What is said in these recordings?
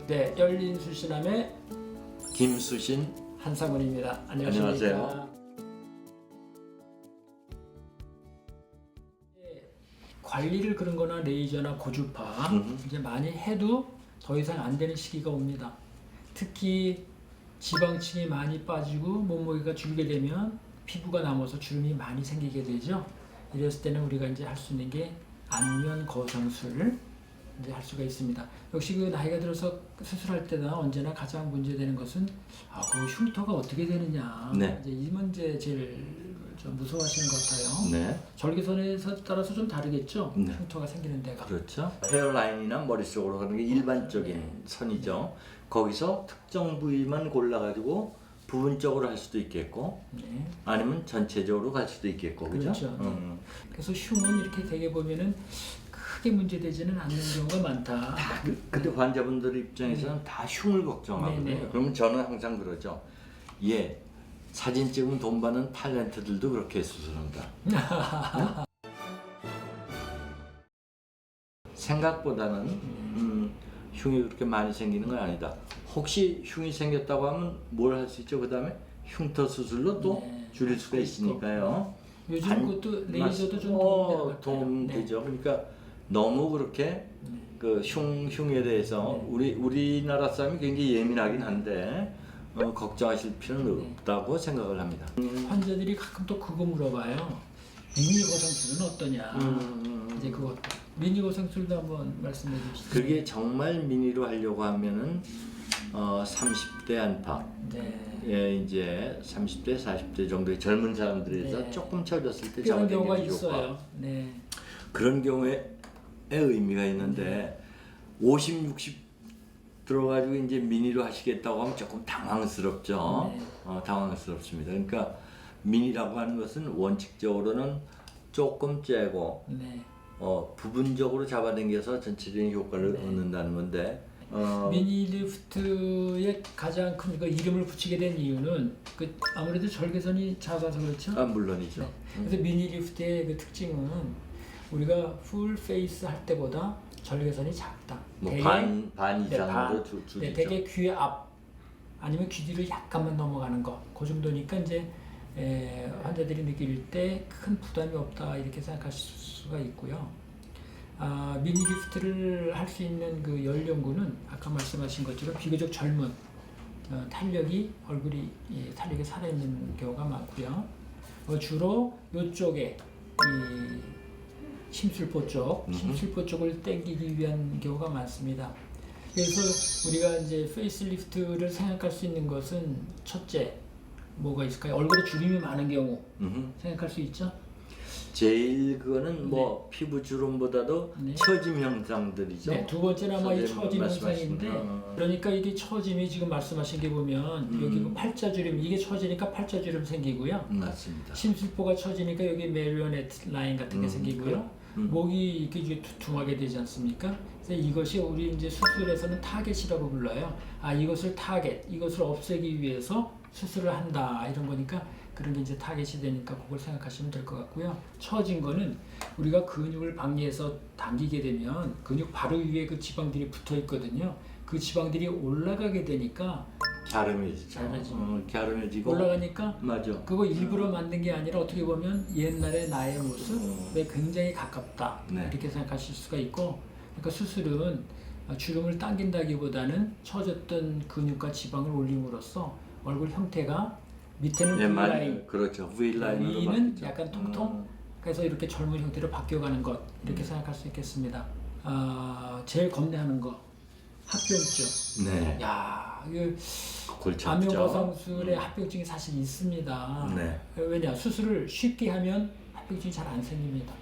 네, 열린 수신함의 김수신 한상훈입니다. 안녕하십니까. 안녕하세요. 관리를 그런 거나 레이저나 고주파 이제 많이 해도 더 이상 안 되는 시기가 옵니다. 특히 지방층이 많이 빠지고 몸무게가 줄게 되면 피부가 남아서 주름이 많이 생기게 되죠. 이랬을 때는 우리가 이제 할 수 있는 게 안면 거상술을 이제 할 수가 있습니다. 역시 그 나이가 들어서 수술할 때나 언제나 가장 문제되는 것은 그 흉터가 어떻게 되느냐. 네. 이제 이 문제 제일 좀 무서워하시는 것 같아요. 네. 절개선에 따라서 좀 다르겠죠. 네. 흉터가 생기는 데가. 그렇죠. 헤어라인이나 머리 쪽으로 가는 게 일반적인 선이죠. 거기서 특정 부위만 골라가지고 부분적으로 할 수도 있겠고, 네. 아니면 전체적으로 갈 수도 있겠고, 그죠? 그렇죠. 그래서 흉은 이렇게 되게 보면은 크게 문제되지는 않는 경우가 많다. 근데 환자분들 입장에서는 다 흉을 걱정하거든요. 네, 네. 그러면 저는 항상 그러죠. 사진 찍으면 돈 받는 탤런트들도 그렇게 수술한다. 응? 생각보다는 흉이 그렇게 많이 생기는 건 아니다. 혹시 흉이 생겼다고 하면 뭘 할 수 있죠? 그 다음에 흉터 수술로 또 줄일 수가 있으니까요. 요즘 그것도 레이저도 좀 도움되죠. 그러니까 너무 그렇게 그 흉에 대해서 우리나라 사람이 굉장히 예민하긴 한데 걱정하실 필요는 없다고 생각을 합니다. 환자들이 가끔 또 그거 물어봐요. 미니 거상술은 어떠냐. 이제 그것도 미니 거상술도 한번 말씀해 주시죠. 그게 정말 미니로 하려고 하면은 30대 안팎, 이제 30대, 40대 정도의 젊은 사람들에서 조금 처졌을 때 그런 경우가 잡아당기는 있어요. 효과. 네. 그런 경우에 의미가 있는데 50, 60 들어가지고 이제 미니로 하시겠다고 하면 조금 당황스럽죠. 당황스럽습니다. 그러니까 미니라고 하는 것은 원칙적으로는 조금 째고 부분적으로 잡아당겨서 전체적인 효과를 얻는다는 건데 미니 리프트의 가장 큰 그 이름을 붙이게 된 이유는 그 아무래도 절개선이 작아서 그렇죠. 물론이죠. 그래서 미니 리프트의 그 특징은 우리가 풀 페이스 할 때보다 절개선이 작다. 반 이상으로 줄이죠. 되게 귀 앞 아니면 귀 뒤로 약간만 넘어가는 거. 그 정도니까 이제 환자들이 느낄 때 큰 부담이 없다 이렇게 생각하실 수가 있고요. 미니 리프트를 할 수 있는 그 연령군은 아까 말씀하신 것처럼 비교적 젊은 탄력이 탄력이 살아있는 경우가 많고요. 주로 이쪽에 이 심술보 쪽을 당기기 위한 경우가 많습니다. 그래서 우리가 이제 페이스리프트를 생각할 수 있는 것은 첫째 뭐가 있을까요? 얼굴에 주름이 많은 경우 생각할 수 있죠. 제일 그거는 피부 주름보다도 처짐 현상들이죠. 네, 두 번째는 아마 이 처짐 현상인데, 그러니까 이게 처짐이 지금 말씀하신 게 보면 여기 그 팔자주름 이게 처지니까 팔자주름 생기고요. 맞습니다. 심술보가 처지니까 여기 메리오네트 라인 같은 게 생기고요. 목이 이렇게 이제 두툼하게 되지 않습니까? 그래서 이것이 우리 이제 수술에서는 타겟이라고 불러요. 이것을 없애기 위해서 수술을 한다 이런 거니까. 그런 게 이제 타겟이 되니까 그걸 생각하시면 될 것 같고요. 처진 거는 우리가 근육을 박리해서 당기게 되면 근육 바로 위에 그 지방들이 붙어 있거든요. 그 지방들이 올라가게 되니까 갸름해지고 올라가니까 맞아. 그거 일부러 만든 게 아니라 어떻게 보면 옛날의 나의 모습에 굉장히 가깝다 이렇게 생각하실 수가 있고, 그러니까 수술은 주름을 당긴다기보다는 처졌던 근육과 지방을 올림으로써 얼굴 형태가 밑에는 V라인, 그렇죠. V라인으로 위는 바뀌죠. 약간 통통, 그래서 이렇게 젊은 형태로 바뀌어가는 것 이렇게 생각할 수 있겠습니다. 제일 겁내하는 거 합병증. 네. 이거 골치 안면 아프죠. 거상술에 합병증이 사실 있습니다. 왜냐, 수술을 쉽게 하면 합병증이 잘 안 생깁니다.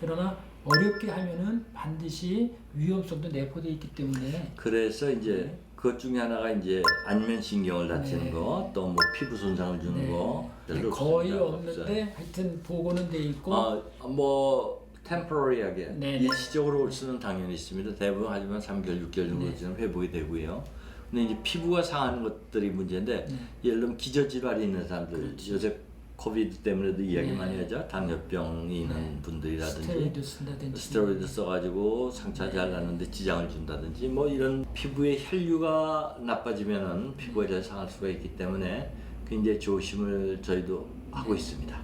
그러나 어렵게 하면은 반드시 위험성도 내포되어 있기 때문에. 그래서 이제 그것 중에 하나가 이제 안면신경을 다치는 거, 또 뭐 피부 손상을 주는 거 거의 없는데 하여튼 보고는 돼 있고. 템포러리하게 일시적으로 올 수는 당연히 있습니다. 대부분 하지만 3개월, 6개월 정도 지나면 회복이 되고요. 근데 이제 피부가 상하는 것들이 문제인데 예를 들면 기저질환이 있는 사람들, 요새 코비드 때문에도 이야기 많이 하죠. 당뇨병이 있는 분들이라든지 스테로이드 쓴다든지. 스테로이드 써가지고 상처 잘 났는데 지장을 준다든지 뭐 이런 피부의 혈류가 나빠지면은 피부가 잘 상할 수가 있기 때문에 굉장히 조심을 저희도 하고 있습니다.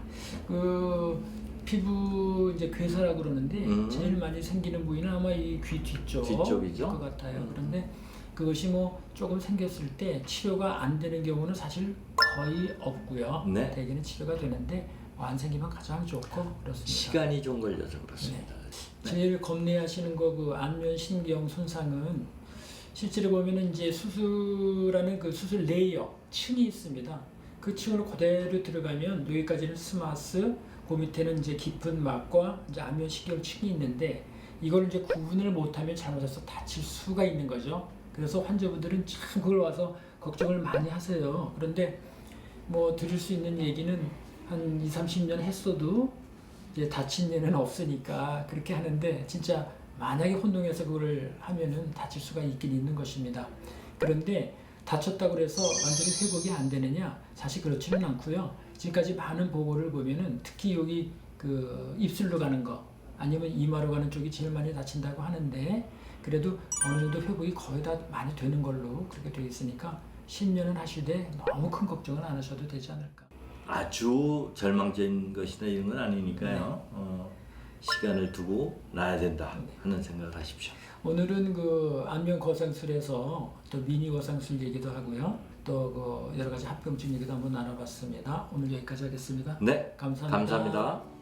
그 피부 이제 괴사라고 그러는데 제일 많이 생기는 부위는 아마 이 귀 뒤쪽이죠? 것 같아요. 그런데 그것이 뭐 조금 생겼을 때 치료가 안 되는 경우는 사실 거의 없고요. 네. 대개는 치료가 되는데 안 생기면 가장 좋고 그렇습니다. 시간이 좀 걸려서 그렇습니다. 제일 겁내하시는 거 그 안면 신경 손상은 실제로 보면은 이제 수술하는 그 수술 레이어 층이 있습니다. 그 층으로 그대로 들어가면 여기까지는 스마스, 그 밑에는 이제 깊은 막과 이제 안면 신경 층이 있는데 이걸 이제 구분을 못하면 잘못해서 다칠 수가 있는 거죠. 그래서 환자분들은 참 그걸 와서 걱정을 많이 하세요. 그런데 뭐 들을 수 있는 얘기는 한 20, 30년 했어도 이제 다친 예는 없으니까 그렇게 하는데 진짜 만약에 혼동해서 그걸 하면은 다칠 수가 있긴 있는 것입니다. 그런데 다쳤다고 해서 완전히 회복이 안 되느냐? 사실 그렇지는 않고요. 지금까지 많은 보고를 보면은 특히 여기 그 입술로 가는 거 아니면 이마로 가는 쪽이 제일 많이 다친다고 하는데 그래도 어느 정도 회복이 거의 다 많이 되는 걸로 그렇게 되어 있으니까 10년은 하시되 너무 큰 걱정은 안 하셔도 되지 않을까. 아주 절망적인 것이나 이런 건 아니니까요. 시간을 두고 놔야 된다 하는 생각을 하십시오. 오늘은 그 안면 거상술에서 또 미니 거상술 얘기도 하고요. 또 그 여러 가지 합병증 얘기도 한번 나눠봤습니다. 오늘 여기까지 하겠습니다. 네, 감사합니다. 감사합니다.